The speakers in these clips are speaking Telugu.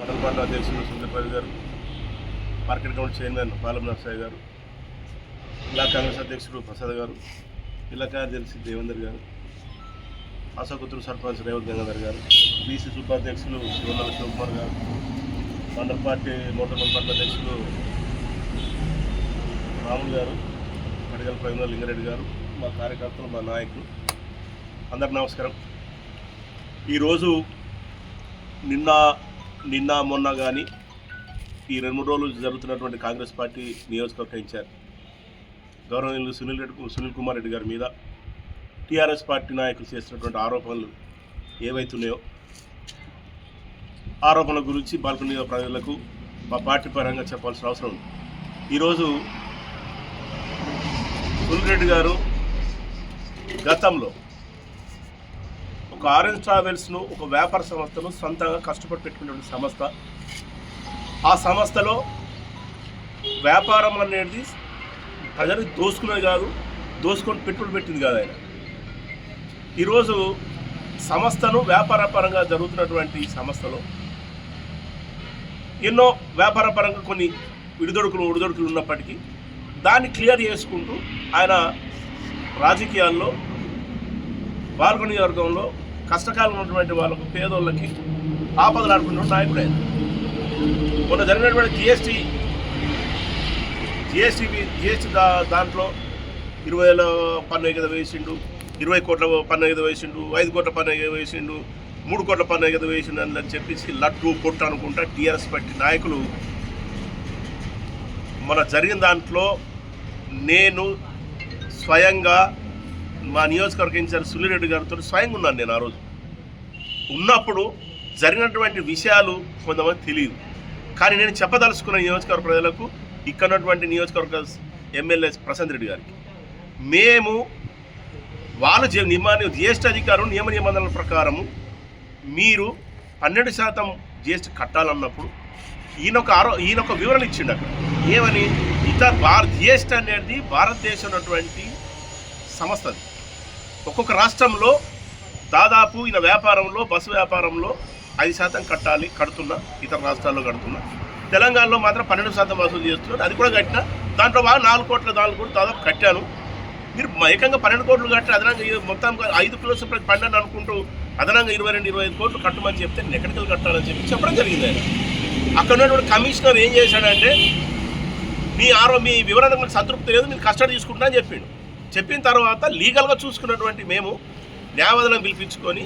మండల పార్టీ అధ్యక్షులు సుందరరాజు గారు, మార్కెట్ కమిటీ చైర్మన్ పాలం నర్సయ్య గారు, జిల్లా కాంగ్రెస్ అధ్యక్షుడు ప్రసాద్ గారు, జిల్లా కార్యదర్శి దేవేందర్ గారు, ఆశాకుతురు సర్పంచ్ రేవంత్ గంగాధర్ గారు, బీసీ ఉపాధ్యక్షులు శివనాల శివకుమార్ గారు, మండల పార్టీ మోటార్ పార్టీ అధ్యక్షులు రాములు గారు, మడిగల ప్రవీణ లింగారెడ్డి గారు, మా కార్యకర్తలు, మా నాయకులు అందరికి నమస్కారం. ఈరోజు నిన్న మొన్న కానీ ఈ 2-3 రోజులు జరుగుతున్నటువంటి కాంగ్రెస్ పార్టీ నియోజకవర్గ ఇన్ఛార్జ్ గౌరవనీయులు సునీల్ కుమార్ రెడ్డి గారి మీద టీఆర్ఎస్ పార్టీ నాయకులు చేస్తున్నటువంటి ఆరోపణలు ఏవైతున్నాయో ఆరోపణల గురించి బాల్కనీ ప్రజలకు మా పార్టీ పరంగా చెప్పాల్సిన అవసరం ఉంది. ఈరోజు సునీల్ రెడ్డి గారు గతంలో ఒక ఆరెంజ్ ట్రావెల్స్ను, ఒక వ్యాపార సంస్థను సొంతంగా కష్టపడి పెట్టుకున్నటువంటి సంస్థ. ఆ సంస్థలో వ్యాపారం అనేది ప్రజలకు దోసుకునేది కాదు, దోసుకొని పెట్టుబడి పెట్టింది కాదు. ఆయన ఈరోజు సంస్థను వ్యాపారపరంగా జరుగుతున్నటువంటి సంస్థలో ఎన్నో వ్యాపారపరంగా కొన్ని ఒడిదొడుకులు ఉన్నప్పటికీ దాన్ని క్లియర్ చేసుకుంటూ ఆయన రాజకీయాల్లో పాల్గొనే నియోజకవర్గంలో కష్టకాలం ఉన్నటువంటి వాళ్ళకు, పేదోళ్ళకి ఆపదలు ఆడుకున్న నాయకుడు ఆయన. మొన్న జరిగినటువంటి జిఎస్టీ దాంట్లో 20,000 పన్ను ఎగద వేసిండు, 20 కోట్ల పన్ను ఎగద వేసిండు, 5 కోట్ల పన్ను ఎగద వేసిండు, 3 కోట్ల పన్ను ఎగద వేసిండు అని చెప్పేసి లట్టు పొట్టు అనుకుంటా టీఆర్ఎస్ పార్టీ నాయకులు. మన జరిగిన దాంట్లో నేను స్వయంగా మా నియోజకవర్గ ఇన్ఛార్జ్ సునీల్ రెడ్డి గారితో స్వయంగా ఉన్నాను. నేను ఆ రోజు ఉన్నప్పుడు జరిగినటువంటి విషయాలు కొంతమంది తెలియదు, కానీ నేను చెప్పదలుచుకున్న నియోజకవర్గ ప్రజలకు, ఇక్కడ ఉన్నటువంటి నియోజకవర్గ ఎమ్మెల్యే ప్రశాంత్ రెడ్డి గారికి, మేము వాళ్ళు జిఎస్టీ అధికారులు నియమ నిబంధనల ప్రకారము మీరు 12% జిఎస్టీ కట్టాలన్నప్పుడు ఈయనొక వివరణ ఇచ్చిండు అక్కడ. ఏమని, జిఎస్టీ అనేది భారతదేశం ఉన్నటువంటి సంస్థ. ఒక్కొక్క రాష్ట్రంలో దాదాపు ఈయన వ్యాపారంలో, బస్సు వ్యాపారంలో 5% కడుతున్నా, ఇతర రాష్ట్రాల్లో కడుతున్నా, తెలంగాణలో మాత్రం 12% వసూలు చేస్తున్నారు. అది కూడా కట్టినా, దాంట్లో బాగా 4 కోట్లు దాదాపు కట్టాను. మీరు ఏకంగా 12 కోట్లు కట్టి అదనంగా మొత్తం 5 కిలోస్ పండని అనుకుంటూ అదనంగా 22-25 కోట్లు కట్టమని చెప్తే నేను ఎక్కడికి కట్టాలని చెప్పడం జరిగింది. ఆయన అక్కడ ఉన్నటువంటి కమిషనర్ ఏం చేశాడంటే, మీ వివరణ నాకు సంతృప్తి లేదు, మీరు కస్టడీ తీసుకుంటా అని చెప్పిండు. చెప్పిన తర్వాత లీగల్గా చూసుకున్నటువంటి మేము న్యాయవాదులను పిలిపించుకొని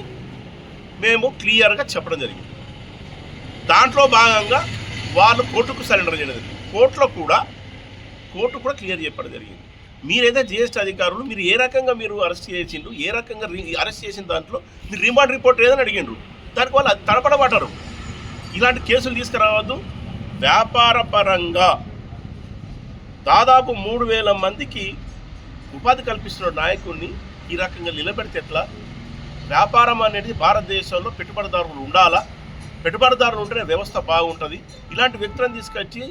మేము క్లియర్గా చెప్పడం జరిగింది. దాంట్లో భాగంగా వాళ్ళు కోర్టుకు సరెండర్ చేయడం జరిగింది. కోర్టు కూడా క్లియర్ చెప్పడం జరిగింది. మీరైతే జిఎస్టీ అధికారులు మీరు ఏ రకంగా అరెస్ట్ చేసిండ్రు, ఏ రకంగా అరెస్ట్ చేసిన దాంట్లో మీరు రిమాండ్ రిపోర్ట్ ఏదని అడిగిండ్రు. దానికి వాళ్ళు తడపడబడ్డారు. ఇలాంటి కేసులు తీసుకురావద్దు. వ్యాపార పరంగా దాదాపు 3,000 మందికి ఉపాధి కల్పిస్తున్న నాయకుడిని ఈ రకంగా నిలబెడితే ఎట్లా? వ్యాపారం అనేది భారతదేశంలో పెట్టుబడిదారులు ఉండాలా, పెట్టుబడిదారులు ఉంటేనే వ్యవస్థ బాగుంటుంది. ఇలాంటి వ్యక్తులను తీసుకొచ్చి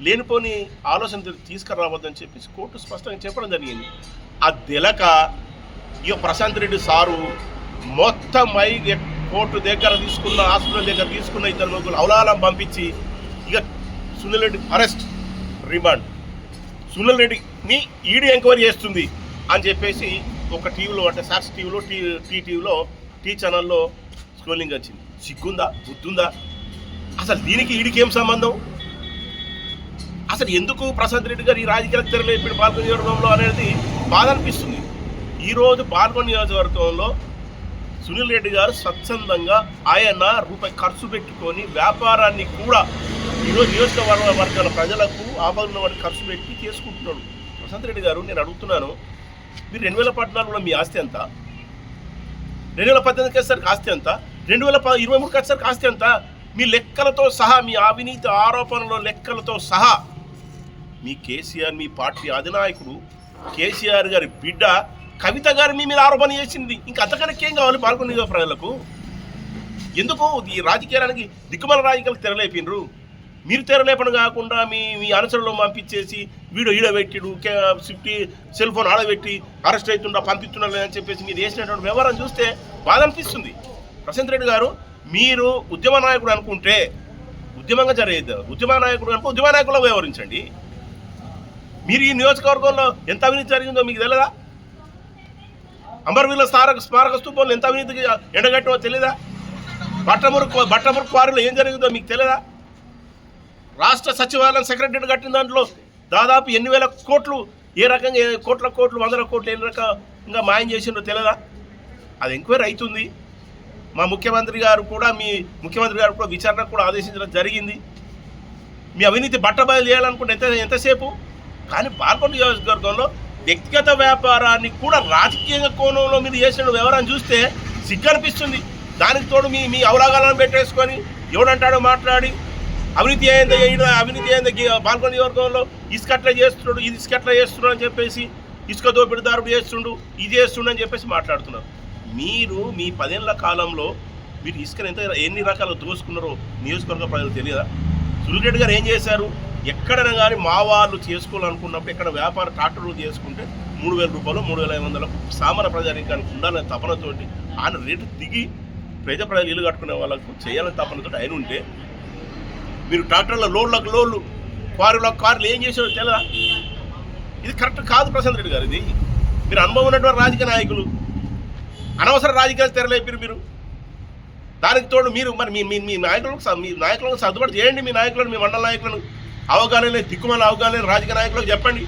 లేనిపోని ఆలోచన తీసుకురావద్దని చెప్పేసి కోర్టు స్పష్టంగా చెప్పడం జరిగింది. అది తెలక ఇక ప్రశాంత్ రెడ్డి సారు మొత్తం కోర్టు దగ్గర తీసుకున్న, హాస్పిటల్ దగ్గర తీసుకున్న 2 ముగ్గురు అవలాలం పంపించి ఇక సునీల్ రెడ్డి అరెస్ట్, రిమాండ్, సునీల్ రెడ్డిని ఈడీ ఎంక్వైరీ చేస్తుంది అని చెప్పేసి ఒక టీవీలో, అంటే సాక్షి టీవీలో, టీవీలో, టీ ఛానల్లో స్క్రోలింగ్ వచ్చింది. సిగ్గుందా, బుద్ధుందా? అసలు దీనికి ఈడీకి ఏం సంబంధం? అసలు ఎందుకు ప్రశాంత్ రెడ్డి గారు ఈ రాజకీయాలకు తెరలేపిన పాల్గొన నియోజకవర్గంలో అనేది బాధ అనిపిస్తుంది. ఈరోజు పాల్గొన నియోజకవర్గంలో సునీల్ రెడ్డి గారు స్వచ్ఛందంగా ఆయన రూపాయి ఖర్చు పెట్టుకొని వ్యాపారాన్ని కూడా ఈరోజు నియోజకవర్గాల ప్రజలకు ఆపదల వాడికి ఖర్చు పెట్టి చేసుకుంటున్నాడు. ప్రశాంత్ రెడ్డి గారు, నేను అడుగుతున్నాను, మీరు 2014లో మీ ఆస్తి ఎంత? 2018కి వచ్చేసరికి ఆస్తి ఎంత? 2023కి వచ్చేసరికి ఆస్తి ఎంత? మీ లెక్కలతో సహా, మీ అవినీతి ఆరోపణల లెక్కలతో సహా మీ కేసీఆర్, మీ పార్టీ అధినాయకుడు కేసీఆర్ గారి బిడ్డ కవిత గారు మీ మీద ఆరోపణ చేసింది. ఇంకా అంతకన్నా ఏం కావాలి పాల్గొనే ప్రజలకు? ఎందుకు ఈ రాజకీయానికి దిక్కుమాల రాజకీయాలకు తెరలేపినరు? మీరు తెరలేపడం కాకుండా మీ అనుసరణలో పంపించేసి వీడియో ఈడబెట్టిడు, సెల్ ఫోన్ ఆడబెట్టి అరెస్ట్ అవుతుండా, పంపిస్తున్నా అని చెప్పేసి మీరు చేసినటువంటి వ్యవహారం చూస్తే బాధ అనిపిస్తుంది. ప్రశాంత్ రెడ్డి గారు, మీరు ఉద్యమ నాయకుడు అనుకుంటే ఉద్యమంగా జరిగేది. ఉద్యమ నాయకుడు కనుక ఉద్యమ నాయకులు వ్యవహరించండి. మీరు ఈ నియోజకవర్గంలో ఎంత అవినీతి జరిగిందో మీకు తెలియదా? అమరవీరుల స్మారక స్తూపంలో ఎంత అవినీతికి ఎండగట్టో తెలియదా? బట్టమురు క్వారీలో ఏం జరిగిందో మీకు తెలియదా? రాష్ట్ర సచివాలయం సెక్రటరీ కట్టిన దాంట్లో దాదాపు ఎన్ని వేల కోట్లు, ఏ రకంగా కోట్లు వందల కోట్లు ఏ రకంగా మాయం చేసిందో తెలియదా? అది ఎంక్వైరీ అవుతుంది. మా ముఖ్యమంత్రి గారు కూడా విచారణ కూడా ఆదేశించడం జరిగింది. మీ అవినీతి బట్టబయలు చేయాలనుకుంటే ఎంతసేపు? కానీ పాల్గొండ నియోజకవర్గంలో వ్యక్తిగత వ్యాపారాన్ని కూడా రాజకీయ కోణంలో మీరు చేసిన వ్యవహారాన్ని చూస్తే సిగ్గనిపిస్తుంది. దానికి తోడు మీ అవలాగాలను పెట్టేసుకొని ఎవడంటాడో మాట్లాడి అవినీతి అయింది పాల్గొండ నియోజకవర్గంలో ఇసుకట్లా చేస్తున్నాడు, ఇది ఇసుకట్లా చేస్తున్నాడు అని చెప్పేసి, ఇసుక దోపిడిదారుడు చేస్తుండు, ఇది చేస్తుండు అని చెప్పేసి మాట్లాడుతున్నారు. మీరు మీ 10 ఏళ్ల కాలంలో మీరు ఇసుకను ఎన్ని రకాలు దోసుకున్నారో నియోజకవర్గ ప్రజలు తెలియదా? సులిరెడ్డి గారు ఏం చేశారు? ఎక్కడైనా కానీ మా వాళ్ళు చేసుకోవాలనుకున్నప్పుడు ఎక్కడ వ్యాపార ట్రాక్టర్లు చేసుకుంటే 3,000 రూపాయలు 3,500 సామాన్య ప్రజానికానికి ఉండాలనే తపనతోటి ఆయన రేటు దిగి ప్రజలు ఇల్లు కట్టుకునే వాళ్ళకు చేయాలని తపనతో ఆయన ఉంటే, మీరు ట్రాక్టర్ల లోడ్లు కార్లు ఏం చేసారో తెలియదా? ఇది కరెక్ట్ కాదు ప్రశాంత్ రెడ్డి గారు. ఇది మీరు అనుభవం ఉన్నటువంటి రాజకీయ నాయకులు, అనవసర రాజకీయాలు తెరలేపారు మీరు. దానికి తోడు మీరు మరి మీ నాయకులకు సర్దుబాటు చేయండి. మీ నాయకులను, మీ మండల నాయకులను అవగాహన దిక్కుమాల అవగాహన రాజకీయ నాయకులకు చెప్పండి.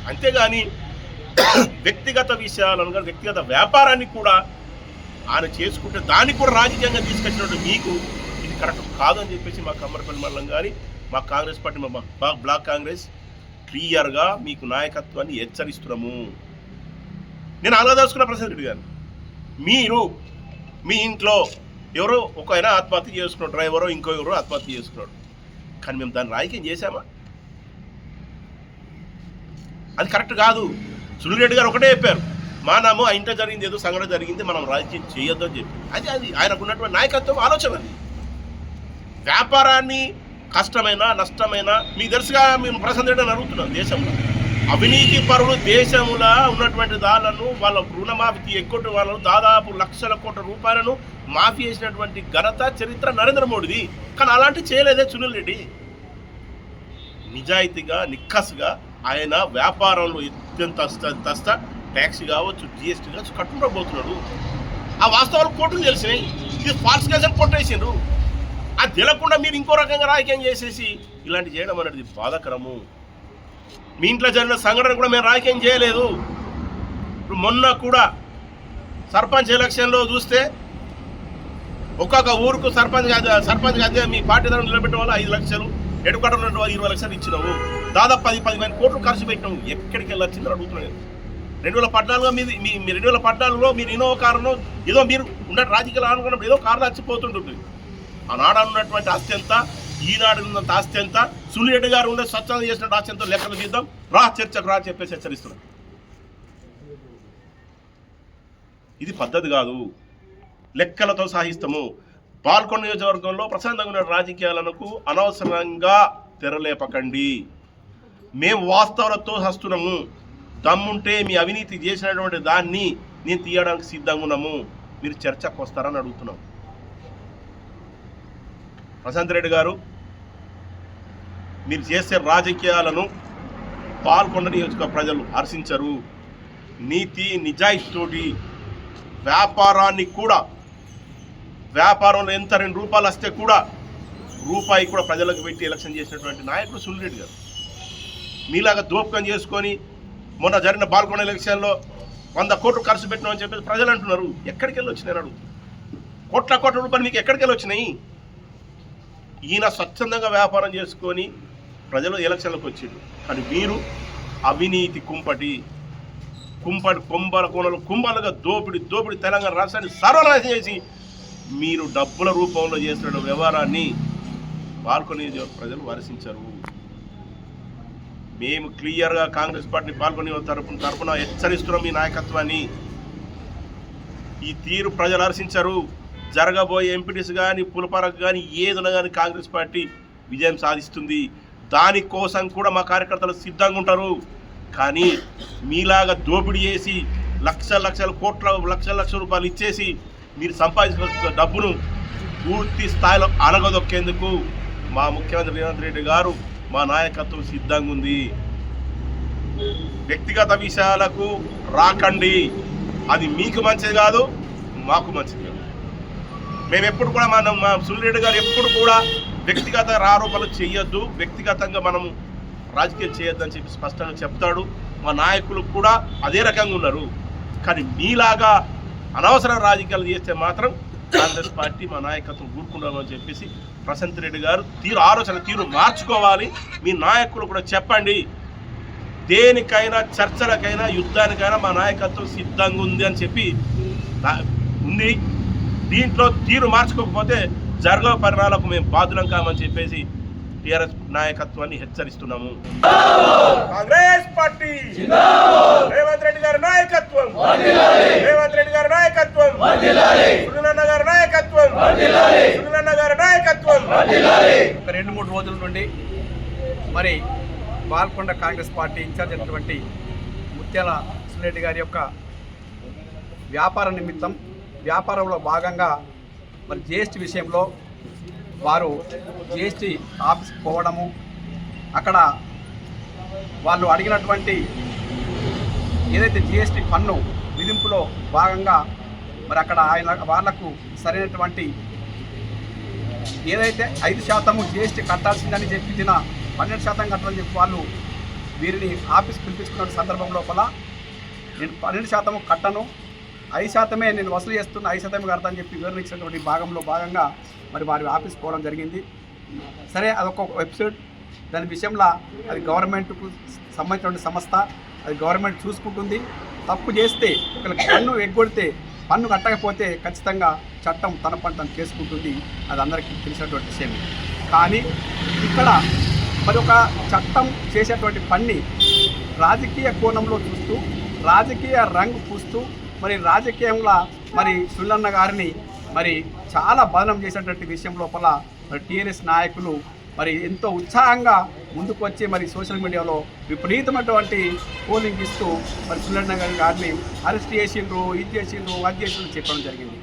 అంతేగాని వ్యక్తిగత విషయాలను కానీ వ్యక్తిగత వ్యాపారాన్ని కూడా ఆయన చేసుకుంటే దాన్ని కూడా రాజకీయంగా తీసుకొచ్చినట్టు మీకు ఇది కరెక్ట్ కాదు అని చెప్పేసి మా కమ్మరపల్లి మండలం కానీ మా కాంగ్రెస్ పార్టీ మా బ్లాక్ కాంగ్రెస్ క్లియర్గా మీకు నాయకత్వాన్ని హెచ్చరిస్తున్నాము. నేను ఆలోచించుకున్న ప్రశాంత్ రెడ్డి గారు, మీరు మీ ఇంట్లో ఎవరో ఒక ఆయన ఆత్మహత్య చేసుకున్నాడు, డ్రైవరో ఇంకో ఎవరో ఆత్మహత్య చేసుకున్నాడు, కానీ మేము దాన్ని రాజకీయం చేశామా? అది కరెక్ట్ కాదు. సులిరెడ్డి గారు ఒకటే చెప్పారు, మానము ఆ ఇంట్లో జరిగింది ఏదో సంఘటన జరిగింది, మనం రాజకీయం చేయొద్దు అని చెప్పి. అది ఆయనకు ఉన్నటువంటి నాయకత్వం ఆలోచన. అది వ్యాపారాన్ని కష్టమైనా నష్టమైనా మీకు తెలుసుగా మేము ప్రశాంత్ రెడ్డి అని అడుగుతున్నాం. దేశంలో అవినీతి పరులు దేశంలో ఉన్నటువంటి దాళ్లను వాళ్ళ రుణమాఫీ ఎగ్గొట్టు వాళ్ళను దాదాపు లక్షల కోట్ల రూపాయలను మాఫీ చేసినటువంటి ఘనత చరిత్ర నరేంద్ర మోడీది. కానీ అలాంటి చేయలేదే సునీల్ రెడ్డి. నిజాయితీగా నిక్కసుగా ఆయన వ్యాపారంలో ఎంత ట్యాక్స్ కావచ్చు, జిఎస్టీ కావచ్చు కట్టుకుంటూ పోతున్నాడు. ఆ వాస్తవాలు కోర్టులు తెలిసినాయి. ఇది ఫాల్స్ కేసులు కొట్టేసిండ్రు. అది తెలియకుండా మీరు ఇంకో రకంగా రాజకీయం చేసేసి ఇలాంటి చేయడం అనేది బాధాకరము. మీ ఇంట్లో జరిగిన సంఘటన కూడా మేము రాజకీయం చేయలేదు. ఇప్పుడు మొన్న కూడా సర్పంచ్ ఎలక్షన్లో చూస్తే ఒక్కొక్క ఊరుకు సర్పంచ్ అదే మీ పార్టీ తరఫున నిలబెట్టడం వల్ల 5 లక్షలు, ఎడుకటలో 20 లక్షలు ఇచ్చినావు. దాదాపు 10 కోట్లు ఖర్చు పెట్టినావు. ఎక్కడికి వెళ్ళొచ్చిందని అడుగుతున్నాను. 2014లో మీ 2014లో మీరు ఇన్నోవా కారులో ఏదో మీరు ఉన్న రాజకీయాలు అనుకున్నప్పుడు ఏదో కారులో వచ్చిపోతుంటుంది. ఆనాడు ఉన్నటువంటి ఆస్తి ఎంత, ఈనాడు ఉన్నంత ఆస్తి ఎంత, సులిరెడ్డి గారు ఉండే స్వచ్ఛంద చేసిన ఆస్తి ఎంతో లెక్కలు తీద్దాం, చర్చకు చెప్పేసి హెచ్చరిస్తున్నాం. ఇది పద్ధతి కాదు. లెక్కలతో సాగిస్తాము. పాల్గొండ నియోజకవర్గంలో ప్రశాంతంగా ఉన్న రాజకీయాలకు అనవసరంగా తెరలేపకండి. మేము వాస్తవాలతో వస్తున్నాము. దమ్ముంటే మీ అవినీతి చేసినటువంటి దాన్ని నేను తీయడానికి సిద్ధంగా ఉన్నాము. మీరు చర్చకు వస్తారని అడుగుతున్నాం. ప్రశాంత్ రెడ్డి గారు, మీరు చేసే రాజకీయాలను పాల్గొండ నియోజకవర్గ ప్రజలు హర్షించరు. నీతి నిజాయితీతోటి వ్యాపారాన్ని కూడా, వ్యాపారంలో ఎంత 2 రూపాయలు వస్తే కూడా రూపాయి కూడా ప్రజలకు పెట్టి ఎలక్షన్ చేసినటువంటి నాయకుడు సులిరెడ్డి గారు. మీలాగా దోపకం చేసుకొని మొన్న జరిగిన పాల్గొండ ఎలక్షన్లో 100 కోట్లు ఖర్చు పెట్టినామని చెప్పేసి ప్రజలు అంటున్నారు. ఎక్కడికి వెళ్ళి వచ్చినారు అడుగుతున్నారు. కోట్ల రూపాయలు మీకు ఎక్కడికి వెళ్ళి వచ్చినాయి? ఈయన స్వచ్ఛందంగా వ్యాపారం చేసుకొని ప్రజలు ఎలక్షన్లకు వచ్చిండు. కానీ మీరు అవినీతి కుంపటి కుంభల కోణలు కుంభలుగా దోపిడి తెలంగాణ రాష్ట్రాన్ని సర్వనాశనం చేసి మీరు డబ్బుల రూపంలో చేస్తున్న వ్యవహారాన్ని పాల్గొనే ప్రజలు వర్షించరు. మేము క్లియర్గా కాంగ్రెస్ పార్టీ పాల్గొనే తరపున హెచ్చరిస్తున్నాం. మీ నాయకత్వాన్ని ఈ తీరు ప్రజలు హర్షించరు. జరగబోయే ఎంపీటీస్ కానీ పులపారకు కానీ ఏదైనా కానీ కాంగ్రెస్ పార్టీ విజయం సాధిస్తుంది. దానికోసం కూడా మా కార్యకర్తలు సిద్ధంగా ఉంటారు. కానీ మీలాగా దోపిడీ చేసి లక్షల రూపాయలు ఇచ్చేసి మీరు సంపాదించిన డబ్బును పూర్తి స్థాయిలో అణగదొక్కేందుకు మా ముఖ్యమంత్రి రేవంత్ రెడ్డి గారు మా నాయకత్వం సిద్ధంగా ఉంది. వ్యక్తిగత విషయాలకు రాకండి, అది మీకు మంచిది కాదు, మాకు మంచిది కాదు. మేము ఎప్పుడు కూడా మా సుల్లిరెడ్డి గారు ఎప్పుడు కూడా వ్యక్తిగత ఆరోపణలు చేయొద్దు, వ్యక్తిగతంగా మనం రాజకీయం చేయొద్దు అని చెప్పి స్పష్టంగా చెప్తాడు. మా నాయకులు కూడా అదే రకంగా ఉన్నారు. కానీ మీలాగా అనవసర రాజకీయాలు చేస్తే మాత్రం కాంగ్రెస్ పార్టీ మా నాయకత్వం ఊరుకున్నామని చెప్పేసి ప్రశాంత్ రెడ్డి గారు ఆలోచన తీరు మార్చుకోవాలి. మీ నాయకులు కూడా చెప్పండి, దేనికైనా చర్చలకైనా యుద్ధానికైనా మా నాయకత్వం సిద్ధంగా ఉంది అని చెప్పి ఉంది. దీంట్లో తీరు మార్చుకోకపోతే జరగవ పరిణామాలకు మేము బాధ్యులం కామని చెప్పేసి టీఆర్ఎస్ నాయకత్వాన్ని హెచ్చరిస్తున్నాము. కాంగ్రెస్ పార్టీ రేవంత్ రెడ్డి గారి నాయకత్వం, రేవంత్ రెడ్డి గారి నాయకత్వం, సునీలన్న గారి నాయకత్వం, సునీలన్న గారి నాయకత్వం. 2-3 రోజుల నుండి మరి బాల్కొండ కాంగ్రెస్ పార్టీ ఇన్ఛార్జ్ అయినటువంటి ముత్యాల సునీరెడ్డి గారి యొక్క వ్యాపార నిమిత్తం వ్యాపారంలో భాగంగా మరి జిఎస్టీ విషయంలో వారు జిఎస్టీ ఆఫీస్కి పోవడము, అక్కడ వాళ్ళు అడిగినటువంటి ఏదైతే జిఎస్టీ పన్ను విధింపులో భాగంగా మరి అక్కడ వాళ్లకు సరైనటువంటి ఏదైతే 5% జిఎస్టీ కట్టాల్సిందని చెప్పి 12% కట్టాలని చెప్పి వాళ్ళు వీరిని ఆఫీస్కి పిలిపించుకున్న సందర్భం లోపల నేను 12% కట్టను, 5% నేను వసూలు చేస్తున్న, 5% కడతానని చెప్పి వివరణ ఇచ్చినటువంటి భాగంగా మరి వారి ఆఫీస్ పోవడం జరిగింది. సరే, అదొక వెబ్సైట్, దాని విషయంలో అది గవర్నమెంట్కు సంబంధించిన సంస్థ, అది గవర్నమెంట్ చూసుకుంటుంది. తప్పు చేస్తే ఒకరికి పన్ను ఎగ్గొడితే, పన్ను కట్టకపోతే ఖచ్చితంగా చట్టం తన పని తను చేసుకుంటుంది. అది అందరికీ తెలిసినటువంటి విషయం. కానీ ఇక్కడ మరి ఒక చట్టం చేసేటువంటి పని రాజకీయ కోణంలో చూస్తూ, రాజకీయ రంగు పూస్తూ, మరి రాజకీయంలో మరి సుల్లన్న గారిని మరి చాలా బదనం చేసేటువంటి విషయం లోపల మరి టీఆర్ఎస్ నాయకులు మరి ఎంతో ఉత్సాహంగా ముందుకు వచ్చి మరి సోషల్ మీడియాలో విపరీతమైనటువంటి పోలింగ్ ఇస్తూ మరి సుల్లన్న గారిని అరెస్ట్ చేసిండ్రు, ఇది చేసిండ్రు, అది చేసిండ్రు చెప్పడం జరిగింది.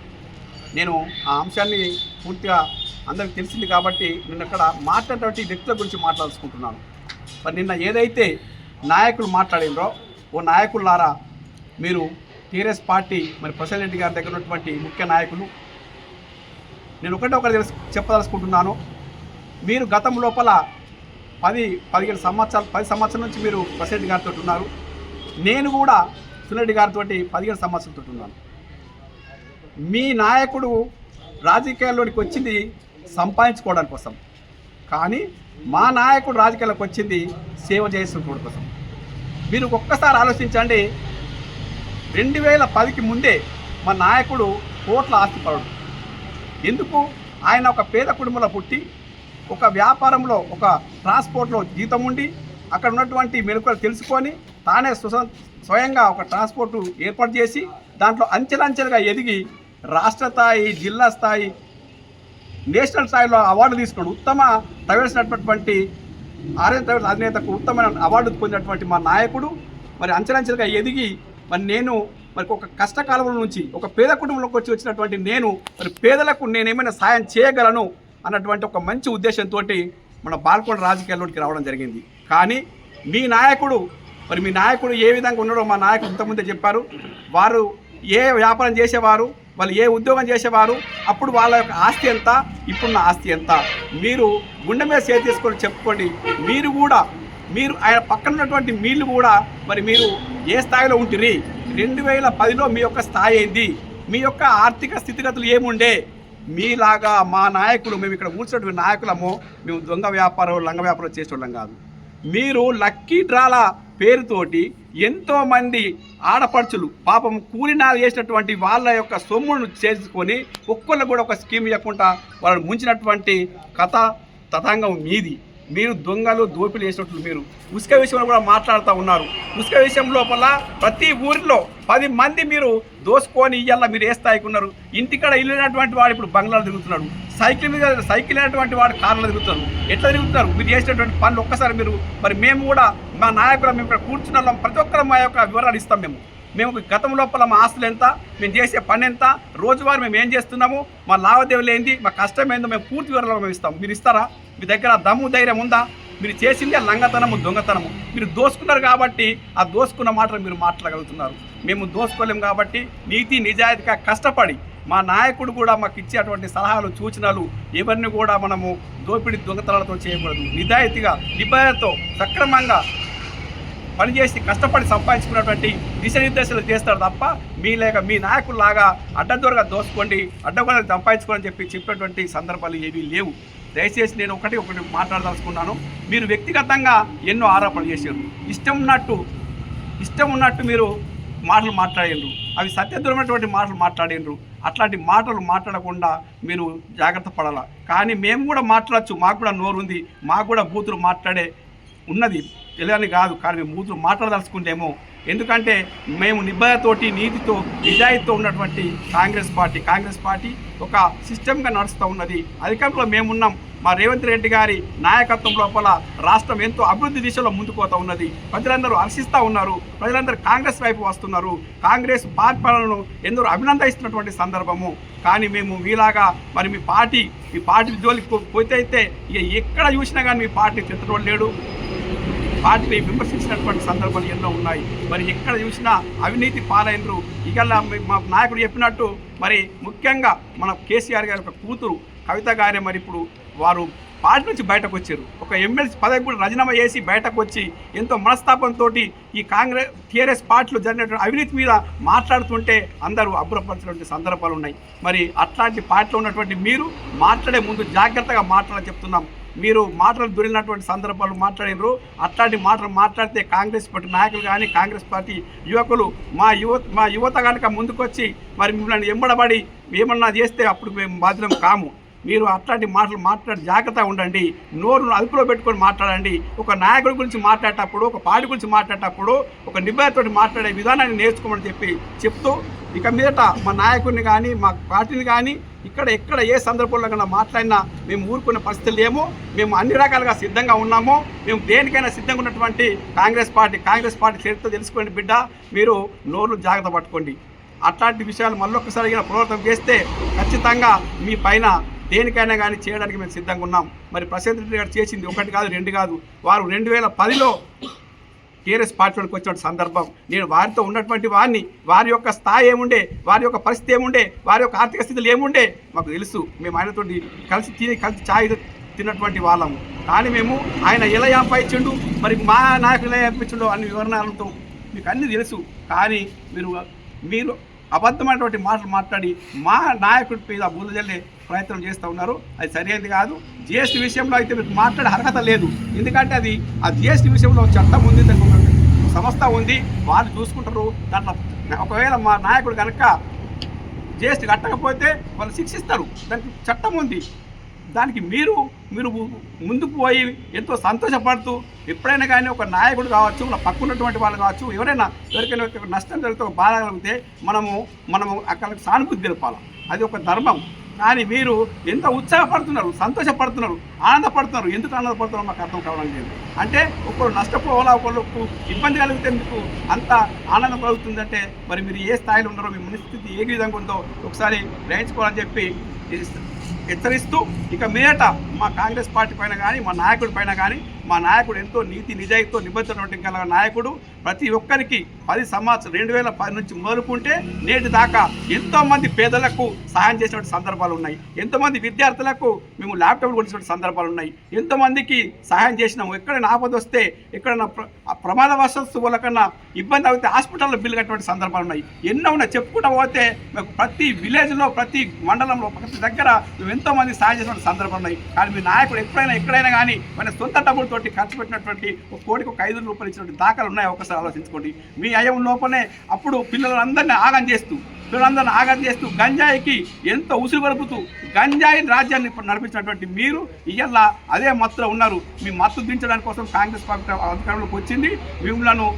నేను ఆ అంశాన్ని పూర్తిగా అందరికి తెలిసింది కాబట్టి నేను అక్కడ మాట్లాడేటువంటి వ్యక్తుల గురించి మాట్లాడుకుంటున్నాను. మరి నిన్న ఏదైతే నాయకులు మాట్లాడినరో, ఓ నాయకులారా, మీరు టీఆర్ఎస్ పార్టీ మరి ప్రశాంత్ రెడ్డి గారి దగ్గర ఉన్నటువంటి ముఖ్య నాయకులు, నేను ఒకటి చెప్పదలుచుకుంటున్నాను. మీరు గతం లోపల 10 సంవత్సరాల నుంచి మీరు ప్రశాంత్ రెడ్డి గారితో ఉన్నారు. నేను కూడా సునీరెడ్డి గారితో 15 సంవత్సరాలతో ఉన్నాను. మీ నాయకుడు రాజకీయాల్లోకి వచ్చింది సంపాదించుకోవడానికి కోసం, కానీ మా నాయకుడు రాజకీయాలకు వచ్చింది సేవ చేసుకోవడం కోసం. మీరు ఒక్కసారి ఆలోచించండి. 2010కి ముందే మా నాయకుడు కోట్ల ఆస్తిపరుడు. ఎందుకు? ఆయన ఒక పేద కుటుంబంలో పుట్టి, ఒక వ్యాపారంలో, ఒక ట్రాన్స్పోర్ట్లో జీతం ఉండి, అక్కడ ఉన్నటువంటి మెలకువలు తెలుసుకొని తానే స్వయంగా ఒక ట్రాన్స్పోర్టు ఏర్పాటు చేసి దాంట్లో అంచెలంచెలుగా ఎదిగి రాష్ట్ర స్థాయి, జిల్లా స్థాయి, నేషనల్ స్థాయిలో అవార్డు తీసుకున్నాడు. ఉత్తమ ట్రావెల్స్ నడిపినటువంటి ఆర్ఎన్ ట్రావెల్స్ అధినేతకు ఉత్తమ అవార్డు పొందినటువంటి మా నాయకుడు మరి అంచెలంచెలుగా ఎదిగి, మరి నేను మరి ఒక కష్టకాలంలో నుంచి ఒక పేద కుటుంబంలోకి వచ్చినటువంటి నేను మరి పేదలకు నేనేమైనా సాయం చేయగలను అన్నటువంటి ఒక మంచి ఉద్దేశంతో మన బాల్కొండ రాజకీయాల్లోకి రావడం జరిగింది. కానీ మీ నాయకుడు ఏ విధంగా ఉన్నారో మా నాయకుడు ఇంతకుముందే చెప్పారు. వారు ఏ వ్యాపారం చేసేవారు, వాళ్ళు ఏ ఉద్యోగం చేసేవారు, అప్పుడు వాళ్ళ యొక్క ఆస్తి ఎంత, ఇప్పుడున్న ఆస్తి ఎంత, మీరు గుండె మీద చేతి తీసుకొని చెప్పుకోండి. మీరు ఆయన పక్కన ఉన్నటువంటి మీళ్ళు కూడా మరి మీరు ఏ స్థాయిలో ఉంటుంది, 2010లో మీ యొక్క స్థాయి ఏంది, మీ యొక్క ఆర్థిక స్థితిగతులు ఏముండే. మీలాగా మా నాయకులు, మేము ఇక్కడ కూర్చున్నటువంటి నాయకులము మేము దొంగ వ్యాపారం, లంగ వ్యాపారం చేసేవాళ్ళం కాదు. మీరు లక్కీ డ్రాల పేరుతోటి ఎంతోమంది ఆడపడుచులు పాపం కూలినాలు చేసినటువంటి వాళ్ళ యొక్క సొమ్మును చేసుకొని ఒక్కళ్ళు కూడా ఒక స్కీమ్ ఇవ్వకుండా వాళ్ళని ముంచినటువంటి కథ తతంగం మీది. మీరు దొంగలు, దోపిలు చేసినట్లు మీరు ఉసుక విషయంలో కూడా మాట్లాడుతూ ఉన్నారు. ఉసుక విషయం లోపల ప్రతి ఊరిలో 10 మంది మీరు దోసుకొని ఇయ్యాల మీరు ఏ స్థాయికి ఉన్నారు. ఇంటికాడ ఇల్లునటువంటి వాడు ఇప్పుడు బంగ్లాలు తిరుగుతున్నాడు, సైకిల్ అయినటువంటి వాడు కార్లు తిరుగుతున్నారు. ఎట్లా తిరుగుతున్నారు? మీరు చేసినటువంటి పనులు ఒక్కసారి మీరు మేము కూడా మా నాయకులు మేము ఇక్కడ కూర్చున్న ప్రతి ఒక్కరు మా యొక్క వివరాలు ఇస్తాం. మేము గతం లోపల మా ఆస్తులు ఎంత, మేము చేసే పని ఎంత, రోజువారీ మేము ఏం చేస్తున్నాము, మా లావాదేవీలు ఏంది, మా కష్టం ఏందో మేము పూర్తి వివరాలు మేము ఇస్తాం. మీరు ఇస్తారా? మీ దగ్గర దమ్ము ధైర్యం ఉందా? మీరు చేసిందే లంగతనము, దొంగతనము. మీరు దోసుకున్నారు కాబట్టి ఆ దోసుకున్న మాటలు మీరు మాట్లాడగలుగుతున్నారు. మేము దోసుకోలేము కాబట్టి నీతి నిజాయితీగా కష్టపడి మా నాయకుడు కూడా మాకు ఇచ్చేటువంటి సలహాలు, సూచనలు ఎవరిని కూడా మనము దోపిడీ దొంగతనాలతో చేయకూడదు. నిజాయితీగా, నిబద్ధతతో, సక్రమంగా పనిచేసి కష్టపడి సంపాదించుకున్నటువంటి దిశానిర్దేశాలు చేస్తారు తప్ప మీ నాయకుల్లాగా అడ్డదొరగా దోసుకోండి, అడ్డగొరగా సంపాదించుకోని చెప్పినటువంటి సందర్భాలు ఏవీ లేవు. దయచేసి నేను ఒకటి మాట్లాడదలుచుకున్నాను. మీరు వ్యక్తిగతంగా ఎన్నో ఆరోపణలు చేశారు. ఇష్టం ఉన్నట్టు మీరు మాటలు మాట్లాడిండ్రు. అవి సత్యదూరమైనటువంటి మాటలు మాట్లాడిండ్రు. అట్లాంటి మాటలు మాట్లాడకుండా మీరు జాగ్రత్త పడాలా. కానీ మేము కూడా మాట్లాడచ్చు, మాకు కూడా నోరు ఉంది, మాకు కూడా బూతులు మాట్లాడే ఉన్నది తెలియని కాదు. కానీ మేము బూతులు మాట్లాడదలుచుకుంటేమో, ఎందుకంటే మేము నిబద్ధతోటి, నీతితో, నిజాయితీతో ఉన్నటువంటి కాంగ్రెస్ పార్టీ ఒక సిస్టమ్గా నడుస్తూ ఉన్నది. అధికారంలో మేమున్నాం. మా రేవంత్ రెడ్డి గారి నాయకత్వం లోపల రాష్ట్రం ఎంతో అభివృద్ధి దిశలో ముందుకు పోతూ ఉన్నది. ప్రజలందరూ హర్షిస్తూ ఉన్నారు. ప్రజలందరూ కాంగ్రెస్ వైపు వస్తున్నారు. కాంగ్రెస్ పార్టీలను ఎందరో అభినందిస్తున్నటువంటి సందర్భము. కానీ మేము మీలాగా మరి మీ పార్టీ జోలికి పోతే అయితే ఎక్కడ చూసినా కానీ మీ పార్టీ తిట్టడం లేడు. పార్టీని విమర్శించినటువంటి సందర్భాలు ఎన్నో ఉన్నాయి. మరి ఎక్కడ చూసినా అవినీతి పాలైనరు. ఇక మా నాయకుడు చెప్పినట్టు మరి ముఖ్యంగా మన కేసీఆర్ గారి ఒక కూతురు కవిత గారే మరి ఇప్పుడు వారు పార్టీ నుంచి బయటకు వచ్చారు. ఒక ఎమ్మెల్సీ పదవి కూడా రాజీనామా చేసి బయటకు వచ్చి ఎంతో మనస్తాపంతో ఈ టీఆర్ఎస్ పార్టీలో జరిగినటువంటి అవినీతి మీద మాట్లాడుతుంటే అందరూ అబ్బురపరిచినటువంటి సందర్భాలు ఉన్నాయి. మరి అట్లాంటి పార్టీలో ఉన్నటువంటి మీరు మాట్లాడే ముందు జాగ్రత్తగా మాట్లాడాలని చెప్తున్నాం. మీరు మాటలు దొరికినటువంటి సందర్భాలు మాట్లాడినారు. అట్లాంటి మాటలు మాట్లాడితే కాంగ్రెస్ పార్టీ నాయకులు కానీ, కాంగ్రెస్ పార్టీ యువకులు, మా యువత కనుక ముందుకొచ్చి మరి మిమ్మల్ని ఎంబడబడి ఏమన్నా చేస్తే అప్పుడు మేము బాధ్యులం కాము. మీరు అట్లాంటి మాటలు మాట్లాడి జాగ్రత్తగా ఉండండి. నోరును అదుపులో పెట్టుకొని మాట్లాడండి. ఒక నాయకుడి గురించి మాట్లాడేటప్పుడు, ఒక పార్టీ గురించి మాట్లాడేటప్పుడు ఒక నిబద్ధతోటి మాట్లాడే విధానాన్ని నేర్చుకోమని చెప్తూ ఇక మీదట మా నాయకుడిని కానీ, మా పార్టీని కానీ ఎక్కడ ఏ సందర్భంలో కన్నా మాట్లాడినా మేము ఊరుకునే పరిస్థితులు ఏమో. మేము అన్ని రకాలుగా సిద్ధంగా ఉన్నామో. మేము దేనికైనా సిద్ధంగా ఉన్నటువంటి కాంగ్రెస్ పార్టీ చరిత్ర తెలుసుకోండి బిడ్డ. మీరు నోరు జాగ్రత్త పట్టుకోండి. అట్లాంటి విషయాలు మళ్ళొక్కసారి పునరావృతం చేస్తే ఖచ్చితంగా మీ పైన దేనికైనా కానీ చేయడానికి మేము సిద్ధంగా ఉన్నాం. మరి ప్రశాంత్ రెడ్డి గారు చేసింది 1 కాదు 2 కాదు. వారు 2010లో టీఆర్ఎస్ పార్టీలోకి వచ్చిన సందర్భం. నేను వారితో ఉన్నటువంటి వారి యొక్క స్థాయి ఏముండే, వారి యొక్క పరిస్థితి ఏముండే, వారి యొక్క ఆర్థిక స్థితులు ఏముండే మాకు తెలుసు. మేము ఆయనతో కలిసి ఛాయ్ తిన్నటువంటి వాళ్ళము. కానీ మేము ఆయన ఎలా యాంపించిండు, మరి మా నాయకులు ఎలా యాంపించిండో అన్ని వివరణలతో మీకు అన్నీ తెలుసు. కానీ మీరు అబద్ధమైనటువంటి మాటలు మాట్లాడి మా నాయకుడి మీద బూద జల్లే ప్రయత్నం చేస్తూ ఉన్నారు. అది సరైనది కాదు. జిఎస్టీ విషయంలో అయితే మీకు మాట్లాడే అర్హత లేదు. ఎందుకంటే ఆ జిఎస్టీ విషయంలో చట్టం ఉంది, సంస్థ ఉంది, వాళ్ళు చూసుకుంటారు. దాంట్లో ఒకవేళ మా నాయకుడు కనుక జిఎస్టీ కట్టకపోతే వాళ్ళు శిక్షిస్తారు. దానికి చట్టం ఉంది. దానికి మీరు ముందుకు పోయి ఎంతో సంతోషపడుతూ ఎప్పుడైనా కానీ ఒక నాయకుడు కావచ్చు, మన పక్కన్నటువంటి వాళ్ళు కావచ్చు, ఎవరైనా నష్టం జరిగితే బాధ కలిగితే మనము అక్కడ సానుభూతి తెలపాలి. అది ఒక ధర్మం. కానీ మీరు ఎంత ఉత్సాహపడుతున్నారు, సంతోషపడుతున్నారు, ఆనందపడుతున్నారు. ఎందుకు ఆనందపడుతున్నారో మాకు అర్థం కావడం లేదు. అంటే ఒకరు నష్టపోవాలా, ఒకళ్ళకు ఇబ్బంది కలిగితే మీకు అంత ఆనందం కలుగుతుందంటే మరి మీరు ఏ స్థాయిలో ఉన్నారో, మీ మనస్థితి ఏ విధంగా ఉందో ఒకసారి గ్రహించుకోవాలని చెప్పి హెచ్చరిస్తూ ఇక మీదట మా కాంగ్రెస్ పార్టీ పైన కానీ, మా నాయకుడి పైన కానీ, మా నాయకుడు ఎంతో నీతి నిజాయితీతో నిబద్ధత గల నాయకుడు. ప్రతి ఒక్కరికి 10 సంవత్సరాలు 2010 నుంచి మొదలుకుంటే నేటి దాకా ఎంతోమంది పేదలకు సహాయం చేసినటువంటి సందర్భాలు ఉన్నాయి. ఎంతోమంది విద్యార్థులకు మేము ల్యాప్టాప్లు కొనిసినటువంటి సందర్భాలు ఉన్నాయి. ఎంతోమందికి సహాయం చేసినాము. ఎక్కడైనా ఆపద వస్తే, ఎక్కడైనా ప్రమాదవశాత్తు వాళ్ళకన్నా ఇబ్బంది అవుతే హాస్పిటల్లో బిల్లు కట్టినటువంటి సందర్భాలు ఉన్నాయి. ఎన్నో ఉన్నాయి. చెప్పుకుంటూ పోతే ప్రతి విలేజ్లో, ప్రతి మండలంలో, ప్రతి దగ్గర మేము ఎంతోమంది సహాయం చేసినటువంటి సందర్భాలు ఉన్నాయి. కానీ మీ నాయకుడు ఎక్కడైనా కానీ మన సొంత డబ్బులతో ఖర్చు పెట్టినటువంటి ఒక కోటికి ఒక 5 రూపాయలు ఇచ్చినటువంటి దాఖలు ఉన్నాయి. ఒకసారి ఆలోచించుకోండి. మీ అయ్యం లోపలనే అప్పుడు పిల్లలందరినీ ఆగం చేస్తూ గంజాయికి ఎంతో ఉసురు గడుపుతూ గంజాయి రాజ్యాన్ని నడిపించినటువంటి మీరు ఇవాళ అదే మత్తులో ఉన్నారు. మీ మత్తు దించడానికి కోసం కాంగ్రెస్ పార్టీ అధికారంలోకి వచ్చింది. మిమ్మల్ని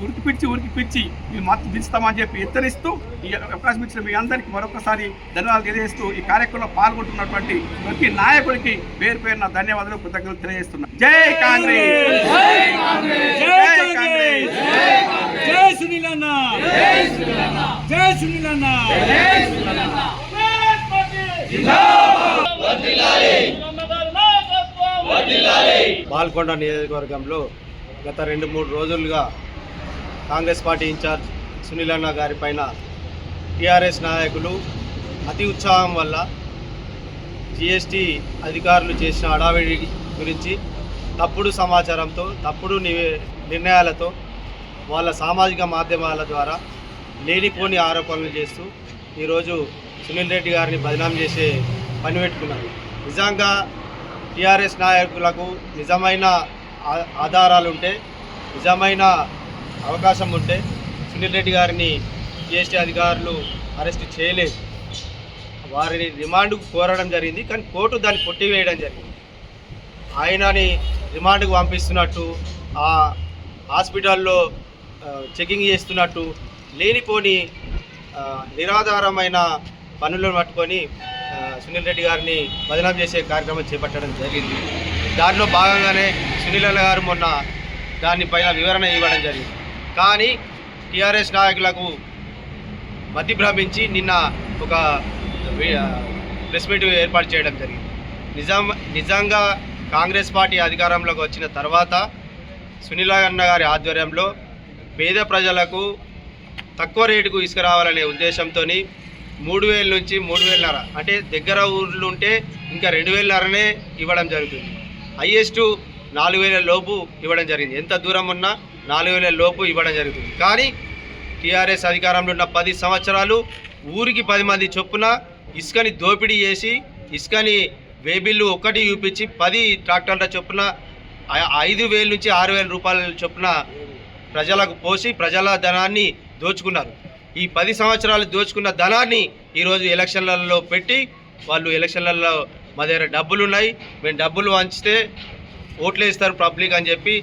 ఉరికిపిచ్చి మీ మత్తు దించుతామని చెప్పి హెచ్చరిస్తూ ఈ అవకాశం ఇచ్చిన మీ అందరికీ మరొకసారి ధన్యవాదాలు తెలియజేస్తూ ఈ కార్యక్రమంలో పాల్గొంటున్నటువంటి ప్రతి నాయకుడికి పేరున ధన్యవాదాలు, కృతజ్ఞతలు తెలియజేస్తున్నాను. జై కాంగ్రెస్. జై సునీలన్న జై సునీలన్న బాల్కొండ నియోజకవర్గంలో గత 2-3 రోజులుగా కాంగ్రెస్ పార్టీ ఇన్ఛార్జ్ సునీల్ అన్న గారి పైన టీఆర్ఎస్ నాయకులు అతి ఉత్సాహం వల్ల జిఎస్టీ అధికారులు చేసిన హడావిడి గురించి తప్పుడు సమాచారంతో తప్పుడు నిర్ణయాలతో వాళ్ళ సామాజిక మాధ్యమాల ద్వారా లేనిపోని ఆరోపణలు చేస్తూ ఈరోజు సునీల్ రెడ్డి గారిని బదనాం చేసే పని పెట్టుకున్నారు. నిజంగా టీఆర్ఎస్ నాయకులకు నిజమైన ఆధారాలుంటే నిజమైన అవకాశం ఉంటే సునీల్ రెడ్డి గారిని జిఎస్టీ అధికారులు అరెస్ట్ చేయలేదు. వారిని రిమాండ్కు కోరడం జరిగింది, కానీ కోర్టు దాన్ని కొట్టివేయడం జరిగింది. ఆయనని రిమాండ్కు పంపిస్తున్నట్టు, ఆ హాస్పిటల్లో చెకింగ్ చేస్తున్నట్టు లేనిపోని నిరాధారమైన పనులను పట్టుకొని సునీల్ రెడ్డి గారిని బదనాం చేసే కార్యక్రమం చేపట్టడం జరిగింది. దానిలో భాగంగానే సునీల్ అన్న గారు మొన్న దానిపైన వివరణ ఇవ్వడం జరిగింది. కానీ టీఆర్ఎస్ నాయకులకు మతి భ్రమించి నిన్న ఒక ప్రెస్ మీట్ ఏర్పాటు చేయడం జరిగింది. నిజంగా కాంగ్రెస్ పార్టీ అధికారంలోకి వచ్చిన తర్వాత సునీల్ అన్న గారి ఆధ్వర్యంలో పేద ప్రజలకు తక్కువ రేటుకు ఇసుక రావాలనే ఉద్దేశంతో 3,000 నుంచి 3,500 అంటే దగ్గర ఊర్లు ఉంటే ఇంకా 2,500నే ఇవ్వడం జరుగుతుంది. హైయెస్ట్ 4,000 లోపు ఇవ్వడం జరిగింది. ఎంత దూరం ఉన్నా 4,000 లోపు ఇవ్వడం జరుగుతుంది. కానీ టీఆర్ఎస్ అధికారంలో ఉన్న 10 సంవత్సరాలు ఊరికి 10 మంది చొప్పున ఇసుకని దోపిడీ చేసి ఇసుకని వేబిల్లు ఒక్కటి చూపించి 10 ట్రాక్టర్ల చొప్పున 5,000 నుంచి 6,000 రూపాయల చొప్పున ప్రజలకు పోసి ప్రజల ధనాన్ని దోచుకున్నారు. ఈ 10 సంవత్సరాలు దోచుకున్న ధనాన్ని ఈరోజు ఎలక్షన్లలో పెట్టి వాళ్ళు ఎలక్షన్లలో మా దగ్గర డబ్బులు ఉన్నాయి, మేము డబ్బులు వంచితే ఓట్లు వేస్తారు పబ్లిక్ అని చెప్పి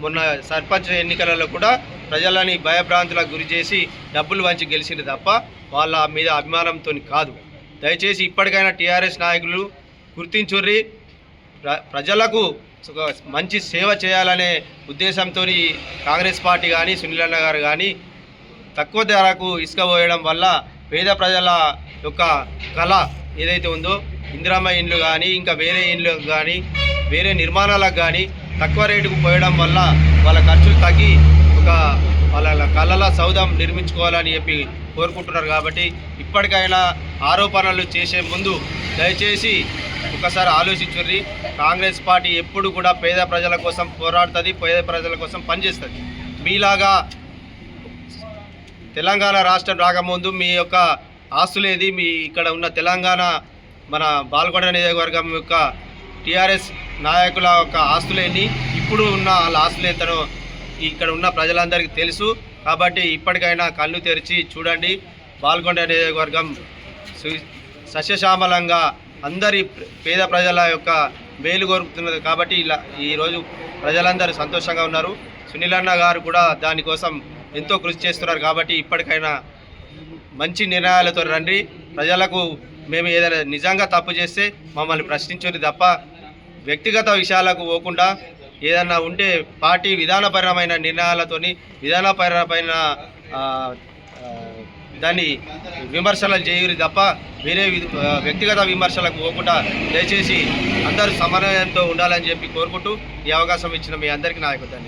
మొన్న సర్పంచ్ ఎన్నికలలో కూడా ప్రజలని భయభ్రాంతులకు గురి చేసి డబ్బులు వంచి గెలిచింది తప్ప వాళ్ళ మీద అభిమానంతో కాదు. దయచేసి ఇప్పటికైనా టీఆర్ఎస్ నాయకులు గుర్తించుర్రి. ప్రజలకు మంచి సేవ చేయాలనే ఉద్దేశంతో కాంగ్రెస్ పార్టీ కానీ సునీల్ అన్న గారు కానీ తక్కువ ధరకు ఇసుక పోయడం వల్ల పేద ప్రజల యొక్క కళ ఏదైతే ఉందో ఇందిరమ్మ ఇండ్లు కానీ ఇంకా వేరే ఇండ్లు కానీ వేరే నిర్మాణాలకు కానీ తక్కువ రేటుకు పోయడం వల్ల వాళ్ళ ఖర్చులు తగ్గి ఒక వాళ్ళ కళల సౌధం నిర్మించుకోవాలని చెప్పి కోరుకుంటున్నారు. కాబట్టి ఇప్పటికైనా ఆరోపణలు చేసే ముందు దయచేసి ఒకసారి ఆలోచించుర్రి. కాంగ్రెస్ పార్టీ ఎప్పుడు కూడా పేద ప్రజల కోసం పోరాడుతుంది, పేద ప్రజల కోసం పనిచేస్తుంది. మీలాగా తెలంగాణ రాష్ట్రం రాకముందు మీ యొక్క ఆస్తులేది, మీ ఇక్కడ ఉన్న తెలంగాణ మన బాల్కొండ నియోజకవర్గం యొక్క టీఆర్ఎస్ నాయకుల యొక్క ఆస్తులేని ఇప్పుడు ఉన్న వాళ్ళ ఆస్తులు ఎంతనో ఇక్కడ ఉన్న ప్రజలందరికీ తెలుసు. కాబట్టి ఇప్పటికైనా కళ్ళు తెరిచి చూడండి. బాల్కొండ నియోజకవర్గం సస్యశ్యామలంగా అందరి పేద ప్రజల యొక్క మేలు కోరుతున్నది. కాబట్టి ఇలా ఈరోజు ప్రజలందరూ సంతోషంగా ఉన్నారు. సునీల్ అన్న గారు కూడా దానికోసం ఎంతో కృషి చేస్తున్నారు. కాబట్టి ఇప్పటికైనా మంచి నిర్ణయాలతో రండి. ప్రజలకు మేము ఏదైనా నిజంగా తప్పు చేస్తే మమ్మల్ని ప్రశ్నించండి తప్ప వ్యక్తిగత విషయాలకు పోకుండా ఏదన్నా ఉంటే పార్టీ విధానపరమైన నిర్ణయాలతోని విధానపరమైన దాన్ని విమర్శలు చేయరు తప్ప వేరే వ్యక్తిగత విమర్శలకు పోకుండా దయచేసి అందరూ సమన్వయంతో ఉండాలని చెప్పి కోరుకుంటూ ఈ అవకాశం ఇచ్చిన మీ అందరికీ నా యొక్క ధన్యవాదాలు.